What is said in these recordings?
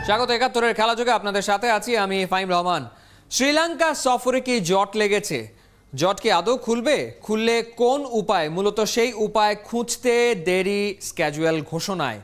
স্বাগত ৭১-এর খেলাযোগে আপনাদের সাথে আছি আমি ফাহিম রহমান। শ্রীলঙ্কা সফরে কি জট লেগেছে? জট কি আদৌ খুলবে? খুললে কোন উপায়? মূলত সেই উপায় খুঁজতে দেরি স্ক্যাজুয়াল ঘোষণায়।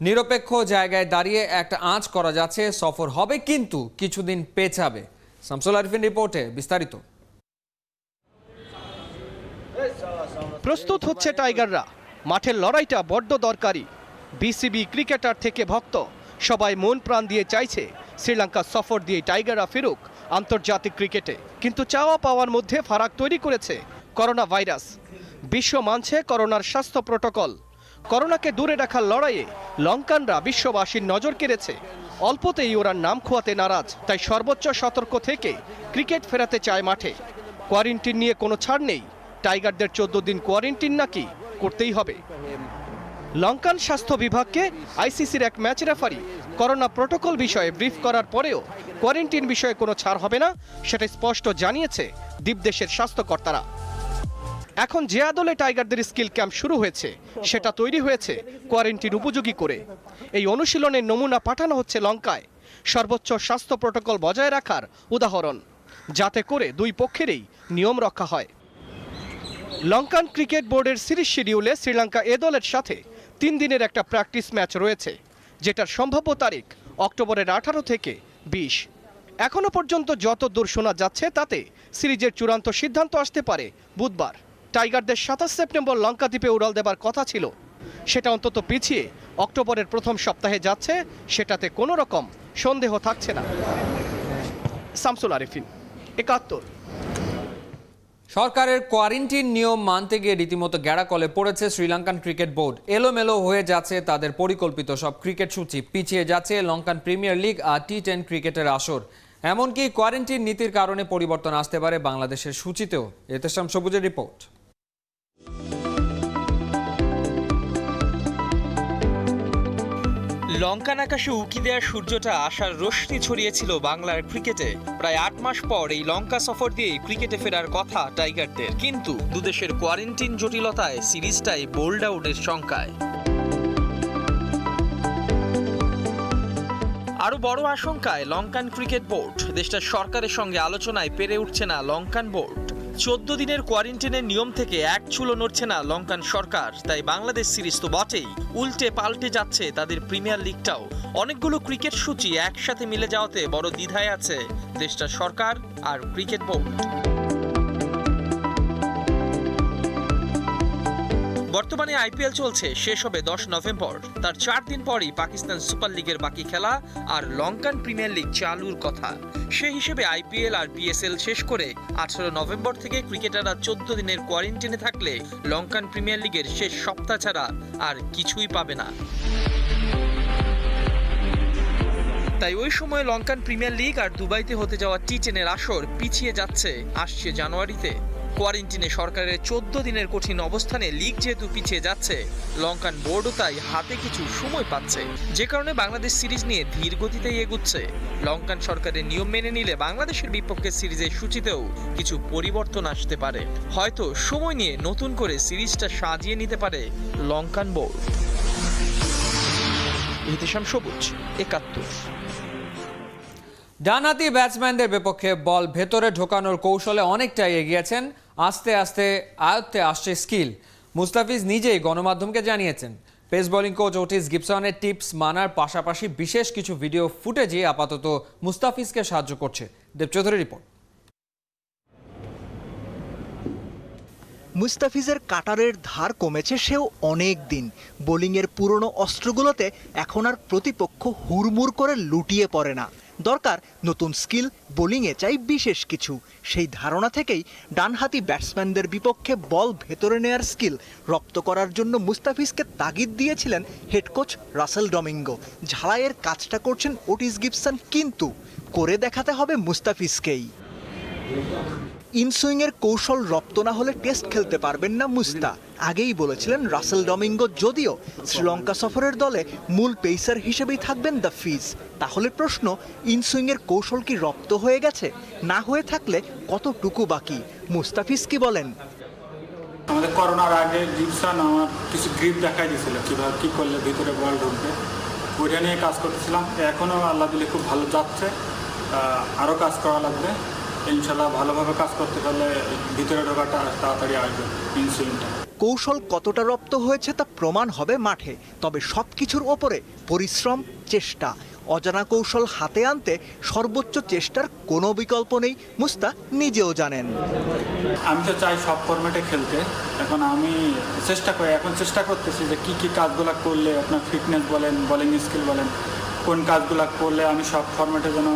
নিরপেক্ষ জায়গায় দাঁড়িয়ে একটা আঁচ করা যাচ্ছে সফর হবে কিন্তু কিছুদিন পেছাবে। শামসুল আরিফিন রিপোর্টে বিস্তারিত। প্রস্তুত হচ্ছে টাইগাররা। মাঠের লড়াইটা বড্ড দরকারি। বিসিবি ক্রিকেটার থেকে ভক্ত সবাই মন প্রাণ দিয়ে চাইছে শ্রীলঙ্কা সফর দিয়ে টাইগাররা ফিরুক আন্তর্জাতিক ক্রিকেটে। কিন্তু চাওয়া পাওয়ার মধ্যে ফারাক তৈরি করেছে করোনা ভাইরাস। বিশ্ব মানছে করোনার স্বাস্থ্য প্রোটোকল। করোনাকে দূরে রাখার লড়াইয়ে লঙ্কানরা বিশ্ববাসীর নজর কেড়েছে। অল্পতেই ওরা নাম খোয়াতে নারাজ, তাই সর্বোচ্চ সতর্ক থেকে ক্রিকেট ফেরাতে চায় মাঠে। কোয়ারেন্টিন নিয়ে কোনো ছাড় নেই। টাইগারদের 14 দিন কোয়ারেন্টিন নাকি করতেই হবে। লঙ্কান স্বাস্থ্য বিভাগকে আইসিসির এক ম্যাচ রেফারি করোনা প্রোটোকল বিষয়ে ব্রিফ করার পরেও কোয়ারেন্টিন বিষয়ে কোনো ছাড় হবে না, সেটা স্পষ্ট জানিয়েছে দ্বীপদেশের স্বাস্থ্যকর্তারা। এখন যে আদলে টাইগারদের স্কিল ক্যাম্প শুরু হয়েছে সেটা তৈরি হয়েছে কোয়ারেন্টিন উপযোগী করে। এই অনুশীলনের নমুনা পাঠানো হচ্ছে লঙ্কায়, সর্বোচ্চ স্বাস্থ্য প্রোটোকল বজায় রাখার উদাহরণ, যাতে করে দুই পক্ষেরই নিয়ম রক্ষা হয়। লঙ্কান ক্রিকেট বোর্ডের সিরিজ শিডিউলে শ্রীলঙ্কা এ দলের সাথে 3 দিনের একটা প্র্যাকটিস ম্যাচ রয়েছে, যেটার সম্ভাব্য তারিখ অক্টোবরের 18 থেকে 20। এখনো পর্যন্ত যত দূর শোনা যাচ্ছে তাতে সিরিজের চূড়ান্ত সিদ্ধান্ত আসতে পারে বুধবার। টাইগারদের 27 সেপ্টেম্বর লঙ্কা দ্বীপে উড়াল দেবার কথা ছিল, সেটা অন্তত পিছিয়ে অক্টোবরের প্রথম সপ্তাহে যাচ্ছে, সেটাতে কোনো রকম সন্দেহ থাকছে না। শামসুল আরিফিন, ৭১। সরকারের কোয়ারেন্টিন নিয়ম মানতে গিয়ে রীতিমতো গ্যাড়াকলে পড়েছে শ্রীলঙ্কান ক্রিকেট বোর্ড। এলোমেলো হয়ে যাচ্ছে তাদের পরিকল্পিত সব ক্রিকেট সূচি, পিছিয়ে যাচ্ছে লঙ্কান প্রিমিয়ার লিগ আর টি10 ক্রিকেটের আসর। এমনকি কোয়ারেন্টিন নীতির কারণে পরিবর্তন আসতে পারে বাংলাদেশের সূচিতেও। এতেশাম সবুজের রিপোর্ট। লঙ্কান আকাশে উকি দেয়া সূর্যটা আশার রশ্মি ছড়িয়েছিল বাংলার ক্রিকেটে। প্রায় 8 মাস পর এই লঙ্কা সফর দিয়ে ক্রিকেটে ফেরার কথা টাইগারদের, কিন্তু দুদেশের কোয়ারেন্টিন জটিলতায় সিরিজটাই বোল্ড আউটের শঙ্কায়। আরো বড় আশঙ্কায় লঙ্কান ক্রিকেট বোর্ড। দেশটার সরকারের সঙ্গে আলোচনায় পেরে উঠছে না লঙ্কান বোর্ড। 14 দিনের কোয়ারেন্টিনের নিয়ম থেকে এক চুলো নড়ছে না লঙ্কান সরকার। তাই বাংলাদেশ সিরিজ তো বটেই, উল্টে পাল্টে যাচ্ছে তাদের প্রিমিয়ার লিগটাও। অনেকগুলো ক্রিকেট সূচি একসাথে মিলে যাওয়াতে বড় দ্বিধায় আছে দেশটার সরকার আর ক্রিকেট বোর্ড। বর্তমানে আইপিএল চলছে, শেষ হবে 10 নভেম্বর। তার 4 দিন পরই পাকিস্তান সুপার লিগের বাকি খেলা আর লঙ্কান প্রিমিয়ার লিগ চালুর কথা। সেই হিসেবে আইপিএল আর পিএসএল শেষ করে 18 নভেম্বর থেকে ক্রিকেটাররা 14 দিনের কোয়ারেন্টিনে থাকলে লঙ্কান প্রিমিয়ার লিগের শেষ সপ্তাহ ছাড়া আর কিছুই পাবে না। তাই ওই সময় লঙ্কান প্রিমিয়ার লিগ আর দুবাইতে হতে যাওয়া টি10-এর আসর পিছিয়ে যাচ্ছে আসছে জানুয়ারিতে। কোয়ারেন্টিনে সরকারের 14 দিনের কঠিন অবস্থানে লিগ যেহেতু পিছিয়ে যাচ্ছে, লঙ্কান বোর্ডও তাই হাতে কিছু সময় পাচ্ছে, যে কারণে বাংলাদেশ সিরিজ নিয়ে ধীর গতিতেই এগুচ্ছে। লঙ্কান সরকারের নিয়ম মেনে নিলে বাংলাদেশের বিপক্ষে সিরিজের সূচিতেও কিছু পরিবর্তন আসতে পারে। হয়তো সময় নিয়ে নতুন করে সিরিজটা সাজিয়ে নিতে পারে লঙ্কান বোর্ড। এতেশাম সবুজ, ৭১। ডানহাতি ব্যাটসম্যানদের বিপক্ষে বল ভেতরে ঢোকানোর কৌশলে অনেকটাই এগিয়েছেন। আস্তে আস্তে আয়ত্তে আসছে স্কিল। মুস্তাফিজ নিজেই গণমাধ্যমকে জানিয়েছেন, পেস বোলিং কোচ ওটিস গিবসনের টিপস মানার পাশাপাশি বিশেষ কিছু ভিডিও ফুটেজই আপাতত মুস্তাফিজকে সাহায্য করছে। দেবচৌধুরী রিপোর্ট। মুস্তাফিজের কাটারের ধার কমেছে সেও অনেক দিন। বোলিংয়ের পুরনো অস্ত্রগুলোতে এখন আর প্রতিপক্ষ হুড়মুড় করে লুটিয়ে পড়ে না। দরকার নতুন স্কিল, বোলিংয়ে চাই বিশেষ কিছু। সেই ধারণা থেকেই ডানহাতি ব্যাটসম্যানদের বিপক্ষে বল ভেতরে নেয়ার স্কিল রপ্ত করার জন্য মুস্তাফিজকে তাগিদ দিয়েছিলেন হেড কোচ রাসেল ডমিঙ্গো। ঝালাইয়ের কাজটা করছেন ওটিস গিবসন, কিন্তু করে দেখাতে হবে মুস্তাফিজকেই। ইনসুইংয়ের কৌশল রপ্ত না হলে টেস্ট খেলতে পারবেন না মুস্তা, আগেই বলেছিলেন রাসেল ডমিঙ্গো। যদিও শ্রীলঙ্কা সফরের দলে মূল পেসার হিসেবেই থাকবেন দ্য ফিজ। তাহলে প্রশ্ন, ইনসুইংয়ের কৌশল কি রপ্ত হয়ে গেছে? না হয়ে থাকলে কতটুকু বাকি? মুস্তাফিজ কি বলেন? আমাদের করোনার আগে গিবসন আমার কিছু গ্রিপ দেখাই দিয়েছিল, কিভাবে কি করলে ভিতরে বল ঢুকবে। ওইটা নিয়ে কাজ করতেছিলাম। এখনও আল্লাহ দিলে খুব ভালো যাচ্ছে, আরও কাজ করা লাগবে ইনশাল্লাহ। ভালোভাবে কাজ করতে পারলে ভিতরে ঢোকাটা তাড়াতাড়ি আসবে ইনসুলিনটা। কৌশল কতটা রপ্ত হয়েছে তা প্রমাণ হবে মাঠে, তবে সবকিছুর ওপরে পরিশ্রম, চেষ্টা। অজানা কৌশল হাতে আনতে সর্বোচ্চ চেষ্টার কোনো বিকল্প নেই, মুস্তা নিজেও জানেন। আমি তো চাই সব ফরম্যাটে খেলতে। এখন আমি চেষ্টা করতেছি যে কি কাজগুলো করলে আপনার ফিটনেস বলেন, বোলিং স্কিল বলেন, কোন কাজগুলো করলে আমি সব ফরম্যাটে যেন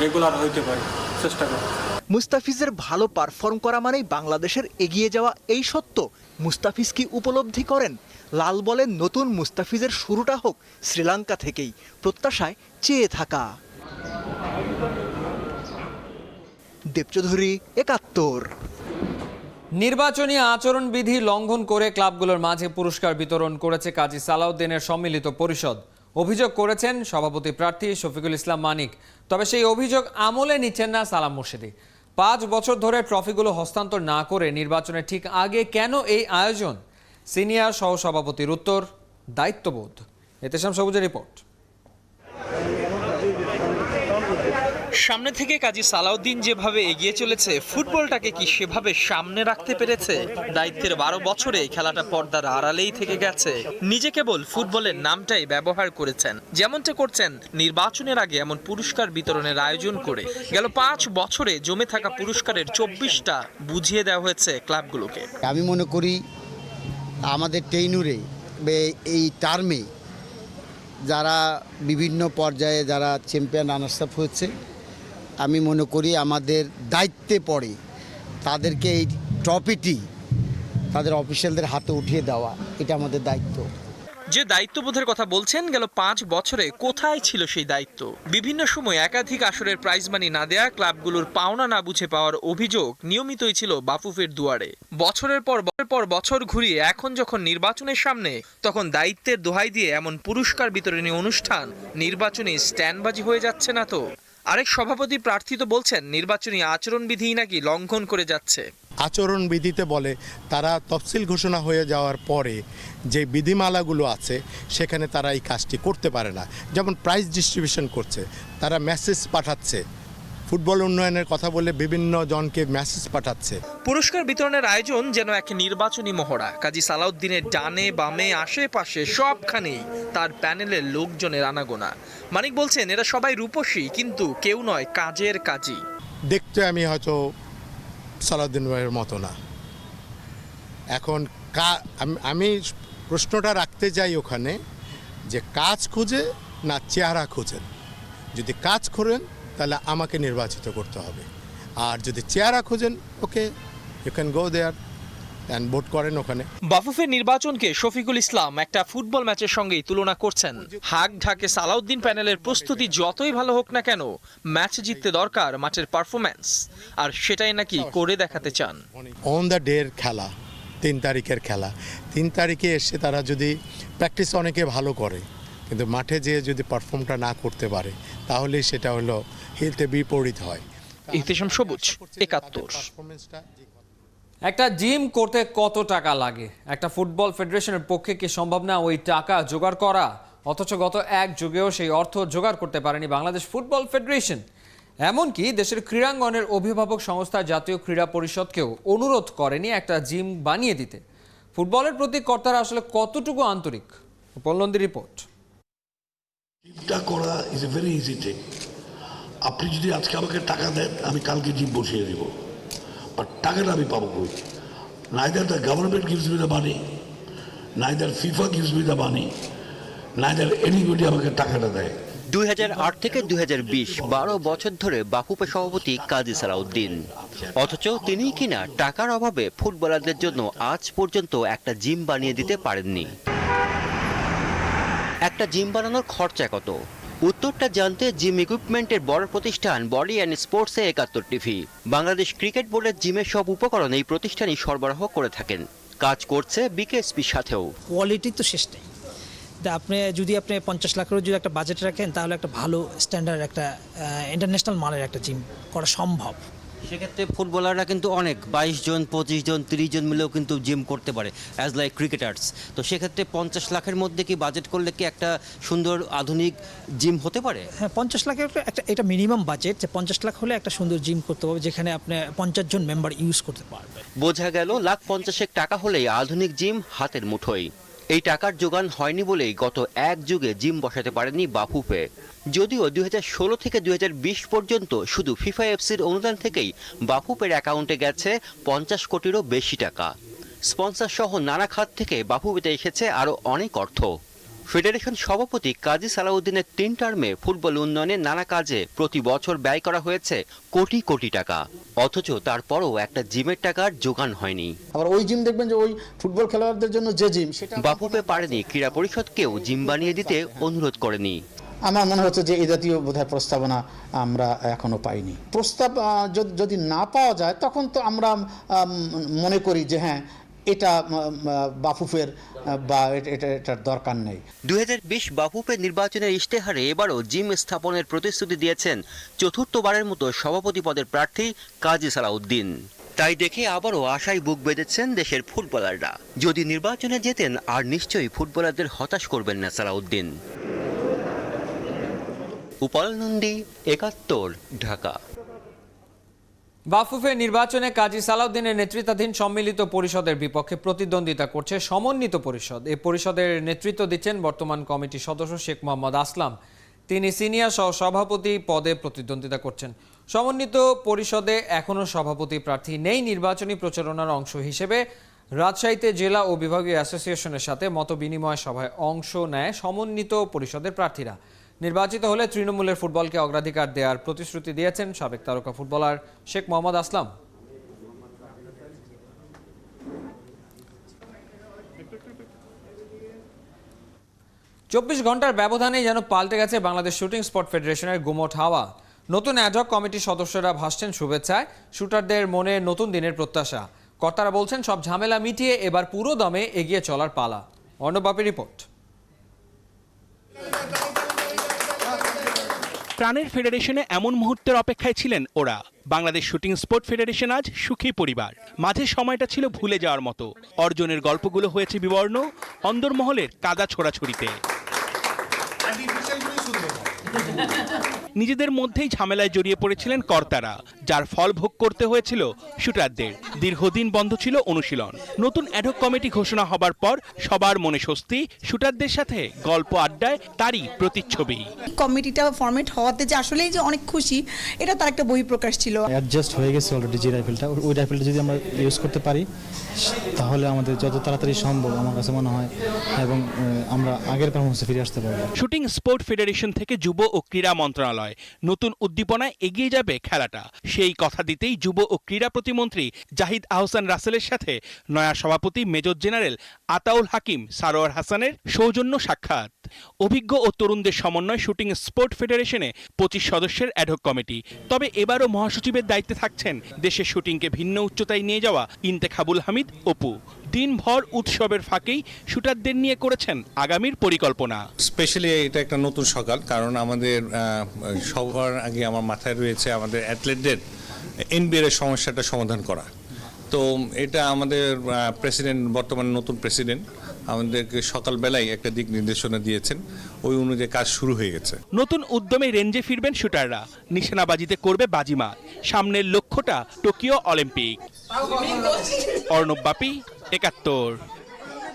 রেগুলার হইতে পারি, চেষ্টা করছি। মুস্তাফিজের ভালো পারফর্ম করা মানেই বাংলাদেশের এগিয়ে যাওয়া, এই সত্য মুস্তাফিজ কি উপলব্ধি করেন? লাল বলেন নতুন মুস্তাফিজের শুরুটা হোক শ্রীলঙ্কা থেকেই, প্রত্যাশায় চেয়ে থাকা। দেবচৌধুরী, ৭১। নির্বাচনী আচরণবিধি লঙ্ঘন করে ক্লাবগুলোর মাঝে পুরস্কার বিতরণ করেছে কাজী সালাউদ্দিনের সম্মিলিত পরিষদ। অভিযোগ করেছেন সভাপতি প্রার্থী শফিকুল ইসলাম মানিক। তবে সেই অভিযোগ আমলে নিচ্ছেন না সালাম মুর্শেদী। 5 বছর ধরে ট্রফিগুলো হস্তান্তর না করে নির্বাচনের ঠিক আগে কেন এই আয়োজন? সিনিয়র সহসভাপতির উত্তর, দায়িত্ববোধ। এতেশাম সবুজের রিপোর্ট। সামনে থেকে কাজী সালাউদ্দিন যেভাবে এগিয়ে চলেছে, ফুটবলটাকে কি সেভাবে সামনে রাখতে পেরেছে? দায়িত্বের 12 বছরে খেলাটা পর্দার আড়ালেই থেকে গেছে। নিজে কেবল ফুটবলের নামটাই ব্যবহার করেছেন, যেমনটা করছেন নির্বাচনের আগে এমন পুরস্কার বিতরণের আয়োজন করে। গেল 5 বছরে জমে থাকা পুরস্কারের 24টা বুঝিয়ে দেওয়া হয়েছে ক্লাবগুলোকে। আমি মনে করি আমাদের টেইনুরে এই টার্মে যারা বিভিন্ন পর্যায়ে যারা চ্যাম্পিয়ন রানার্স আপ হয়েছে, আমি মনে করি আমাদের দায়িত্বে পড়ে তাদেরকে এই ট্রফিটি তাদের অফিসিয়ালদের হাতে উঠিয়ে দেওয়া, এটা আমাদের দায়িত্ব। যে দায়িত্ববোধের কথা বলছেন, গেল 5 বছরে কোথায় ছিল সেই দায়িত্ব? বিভিন্ন সময় একাধিক আসরের প্রাইজ মানি না দেয়া, ক্লাবগুলোর পাওনা না বুঝে পাওয়ার অভিযোগ নিয়মিতই ছিল বাফুফের দুয়ারে। বছরের পর বছর ঘুরিয়ে এখন যখন নির্বাচনের সামনে, তখন দায়িত্বের দোহাই দিয়ে এমন পুরস্কার বিতরণী অনুষ্ঠান নির্বাচনী স্ট্যান্ডবাজি হয়ে যাচ্ছে না তো? আরেক সভাপতি প্রার্থী তো বলছেন নির্বাচনী আচরণবিধি নাকি লঙ্ঘন করে যাচ্ছে। আচরণবিধিতে বলে তারা তফসিল ঘোষণা হয়ে যাওয়ার পরে যে বিধিমালাগুলো আছে সেখানে তারা এই কাজটি করতে পারে না। যেমন প্রাইজ ডিস্ট্রিবিউশন করছে, তারা মেসেজ পাঠাচ্ছে, ফুটবল উন্নয়নের কথা বলে বিভিন্ন জনকে মেসেজ পাঠাচ্ছে। পুরস্কার বিতরণের আয়োজন যেন এক নির্বাচনী মহড়া। কাজী সালাউদ্দিনের ডানে বামে আশেপাশে সবখানেই তার প্যানেলের লোকজনের আনাগোনা। মানিক বলছেন এরা সবাই রূপসী, কিন্তু কেউ নয় কাজের কাজী। দেখতে আমি হয়তো সালাউদ্দিন ভাইয়ের মতো না। এখন আমি প্রশ্নটা রাখতে চাই ওখানে যে কাজ খুঁজে না চেহারা খুঁজেন। যদি কাজ করেন তাহলে আমাকে নির্বাচিত করতে হবে, আর যদি চেহারা খুঁজেন okay you can go there and vote করেন ওখানে। বাফুফের নির্বাচনকে শফিকুল ইসলাম একটা ফুটবল ম্যাচের সঙ্গেই তুলনা করছেন। হাক ঢাকে সালাউদ্দিন প্যানেলের প্রস্তুতি যতই ভালো হোক না কেন, ম্যাচ জিততে দরকার মাঠের পারফরম্যান্স, আর সেটাই নাকি করে দেখাতে চান। অন দ্য ডের খেলা, 3 তারিখের খেলা, 3 তারিখে এসে তারা যদি প্র্যাকটিস অনেকে ভালো করে, কিন্তু মাঠে যেয়ে যদি পারফর্মটা না করতে পারে, তাহলে সেটা হলো হেলথে বিপরীত হয়। ইহতেশাম সবুজ, ৭১। একটা জিম করতে কত টাকা লাগে? একটা ফুটবল ফেডারেশনের পক্ষে কি সম্ভব না ওই টাকা জোগাড় করা? অথচ গত 1 যুগেও সেই অর্থ জোগাড় করতে পারেনি বাংলাদেশ ফুটবল ফেডারেশন। এমনকি দেশের ক্রীড়াঙ্গনের অভিভাবক সংস্থা জাতীয় ক্রীড়া পরিষদকেও অনুরোধ করেনি একটা জিম বানিয়ে দিতে। ফুটবলের প্রতি কর্তারা আসলে কতটুকু আন্তরিক? পল্লন্দির রিপোর্ট। জিমটা করা is a very easy thing. আপনি যদি আজকে আমাকে টাকা দেন, আমি কালকে জিম বসিয়ে দেব, বাট টাকাটা আমি পাবো কই? Neither the government gives me the money, neither FIFA gives me the money, neither anybody আমাকে টাকাটা দেয়। 2008 থেকে 2020 12 বছর ধরে বাফুফে সভাপতি কাজী সালাউদ্দিন, অথচ তিনি কিনা টাকার অভাবে ফুটবলারদের জন্য আজ পর্যন্ত একটা জিম বানিয়ে দিতে পারেননি। একটা জিম বানানোর খরচা কত? উত্তরটা জানতে জিম ইকুইপমেন্টের বড় প্রতিষ্ঠান বডি অ্যান্ড স্পোর্টসে ৭১ টিভি। বাংলাদেশ ক্রিকেট বোর্ডের জিমের সব উপকরণ এই প্রতিষ্ঠানই সরবরাহ করে থাকেন। কাজ করছে বিকেএসপির সাথেও। কোয়ালিটি তো শেষ নেই। যদি আপনি 50 লাখেরও যদি একটা বাজেট রাখেন, তাহলে একটা ভালো স্ট্যান্ডার্ড একটা ইন্টারন্যাশনাল মানের একটা জিম করা সম্ভব। সেক্ষেত্রে ফুটবলাররা কিন্তু অনেক 22 জন 25 জন 30 জন মিলেও কিন্তু জিম করতে পারে অ্যাজ লাইক ক্রিকেটার্স। তো সেক্ষেত্রে 50 লাখের মধ্যে কি বাজেট করলে কি একটা সুন্দর আধুনিক জিম হতে পারে? হ্যাঁ, 50 লাখের একটা এটা মিনিমাম বাজেট, যে 50 লাখ হলে একটা সুন্দর জিম করতে পারবে যেখানে আপনি 50 জন মেম্বার ইউজ করতে পারবে। বোঝা গেল লাখ 50 টাকা হলেই আধুনিক জিম হাতের মুঠোয়। এই টাকার জোগান হয়নি বলেই গত এক যুগে জিম বসাতে পারেনি বাফুফে। যদিও 2016 থেকে 2020 পর্যন্ত শুধু ফিফা এফসির অনুদান থেকেই বাফুফের অ্যাকাউন্টে গেছে 50 কোটিরও বেশি টাকা। স্পন্সর সহ নানা খাত থেকে বাফুফেতে এসেছে আরও অনেক অর্থ। ফেডারেশন সভাপতি কাজী সালাউদ্দিনের 3 টার্মে ফুটবল উন্নয়নে নানা কাজে প্রতি বছর ব্যয় করা হয়েছে কোটি কোটি টাকা, অথচ তারপরও একটা জিমের টাকার জোগান হয়নি। আবার ওই জিম দেখবেন যে ওই ফুটবল খেলোয়াড়দের জন্য যে জিম, সেটা বাফুফে পারেনি ক্রীড়া পরিষদকেও জিম বানিয়ে দিতে অনুরোধ করেনি। আমার মনে হচ্ছে যে এই জাতীয় বোধহয় প্রস্তাবনা আমরা এখনো পাইনি। প্রস্তাব যদি না পাওয়া যায় তখন তো আমরা মনে করি যে হ্যাঁ, এটা বাফুফের বা এটার দরকার নেই। 2020 বাফুফে নির্বাচনের ইশতেহারে এবারও জিম স্থাপনের প্রতিশ্রুতি দিয়েছেন চতুর্থবারের মতো সভাপতি পদের প্রার্থী কাজী সালাউদ্দিন। তাই দেখে আবারও আশায় বুক বেঁধেছেন দেশের ফুটবলাররা। যদি নির্বাচনে জেতেন আর নিশ্চয়ই ফুটবলারদের হতাশ করবেন না সালাউদ্দিন। উপাল নন্দী, 71, ঢাকা। বাফুফে নির্বাচনে কাজী সালাউদ্দিনের নেতৃত্বাধীন সম্মিলিত পরিষদের বিপক্ষে প্রতিদ্বন্দ্বিতা করছে সমন্বিত পরিষদ। এই পরিষদের নেতৃত্ব দিচ্ছেন বর্তমান কমিটির সদস্য শেখ মোহাম্মদ আসলাম। তিনি সিনিয়র সভাপতি পদে প্রতিদ্বন্দ্বিতা করছেন। সমন্বিত পরিষদে এখনও সভাপতি প্রার্থী নেই। নির্বাচনী প্রচারণার অংশ হিসেবে রাজশাহীতে জেলা ও বিভাগীয় অ্যাসোসিয়েশনের সাথে মতবিনিময় সভায় অংশ নেয় সমন্বিত পরিষদের প্রার্থীরা। নির্বাচিত হলে তৃণমূলের ফুটবলকে অগ্রাধিকার দেওয়ার প্রতিশ্রুতি দিয়েছেন সাবেক তারকা ফুটবলার শেখ মোহাম্মদ আসলাম। চব্বিশ ঘন্টার ব্যবধানেই যেন পাল্টে গেছে বাংলাদেশ শুটিং স্পট ফেডারেশনের গুমোট হাওয়া। নতুন অ্যাডহক কমিটির সদস্যরা ভাসছেন শুভেচ্ছায়, শুটারদের মনে নতুন দিনের প্রত্যাশা। কর্তারা বলছেন সব ঝামেলা মিটিয়ে এবার পুরো দমে এগিয়ে চলার পালা। অর্ণবাপী রিপোর্ট। প্রাণের ফেডারেশনে এমন মুহূর্তের অপেক্ষায় ছিলেন ওরা। বাংলাদেশ শুটিং স্পোর্ট ফেডারেশন আজ সুখী পরিবার। মাঝে সময়টা ছিল ভুলে যাওয়ার মতো। অর্জনের গল্পগুলো হয়েছে বিবর্ণ অন্দরমহলের কাদা ছোড়াছুড়িতে। নিজেদের মধ্যেই ঝামেলায় জড়িয়ে পড়েছিলেন কর্তারা, যার ফল ভোগ করতে হয়েছিল শুটারদের। দীর্ঘদিন বন্ধ ছিল অনুশীলন। নতুন অ্যাডহক কমিটি ঘোষণা হবার পর সবার মনে স্বস্তি, শুটারদের সাথে গল্প আড্ডায় তারই প্রতিচ্ছবি। কমিটিটা ফরম্যাট হওয়াতে যে আসলেই যে অনেক খুশি, এটা তার একটা বহিঃপ্রকাশ ছিল। অ্যাডজাস্ট হয়ে গেছে অলরেডি যে রাইফেলটা, ওই রাইফেলটা যদি আমরা ইউজ করতে পারি তাহলে আমাদের যত তাড়াতাড়ি সম্ভব আমার কাছে মনে হয় এবং আমরা আগের পারফরমেন্সে ফিরে আসতে পারবো। শুটিং স্পোর্ট ফেডারেশন থেকে যুব ও ক্রীড়া মন্ত্রণালয় নতুন উদ্দীপনায় এগিয়ে যাবে খেলাটা। সেই কথা দিতেই যুব ও ক্রীড়া প্রতিমন্ত্রী জাহিদ আহসান রাসেলের সাথে নয়া সভাপতি মেজর জেনারেল আতাউল হাকিম সারোয়ার হাসানের সৌজন্য সাক্ষাৎ। অভিজ্ঞ ও তরুণদের সমন্বয় শুটিং স্পোর্ট ফেডারেশনে 25 সদস্যের অ্যাডহক কমিটি। তবে এবারও মহাসচিবের দায়িত্বে থাকছেন দেশের শুটিংকে ভিন্ন উচ্চতায় নিয়ে যাওয়া ইন্তেখাবুল হামিদ অপু। দিনভর উৎসবের ফাঁকেই শুটারদের নিয়ে করেছেন আগামীর পরিকল্পনা। স্পেশালি এটা একটা নতুন সকাল, কারণ আমাদের সবার আগে আমার মাথায় রয়েছে আমাদের অ্যাথলেটদের এনবিএর সমস্যাটা সমাধান করা। তো এটা আমাদের প্রেসিডেন্ট, বর্তমানে নতুন প্রেসিডেন্ট আমাদেরকে সকালবেলায় একটা দিক নির্দেশনা দিয়েছেন, ওই অনুযায়ী কাজ শুরু হয়ে গেছে। নতুন উদ্যমে রেঞ্জে ফিরবেন শুটাররা, নিশানাবাজিতে করবে বাজিমাত। সামনের লক্ষ্যটা টোকিও অলিম্পিক। অর্ণব বাপি, 71।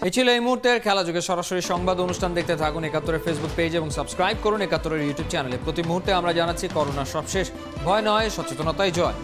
এই ছিল এই মুহূর্তের খেলা যুগে সরাসরি সংবাদ অনুষ্ঠান। দেখতে থাকুন 71-এর ফেসবুক পেজ এবং সাবস্ক্রাইব করুন 71-এর ইউটিউব চ্যানেলে। প্রতি মুহূর্তে আমরা জানাচ্ছি করোনার সবশেষ। ভয় নয়, সচেতনতাই জয়।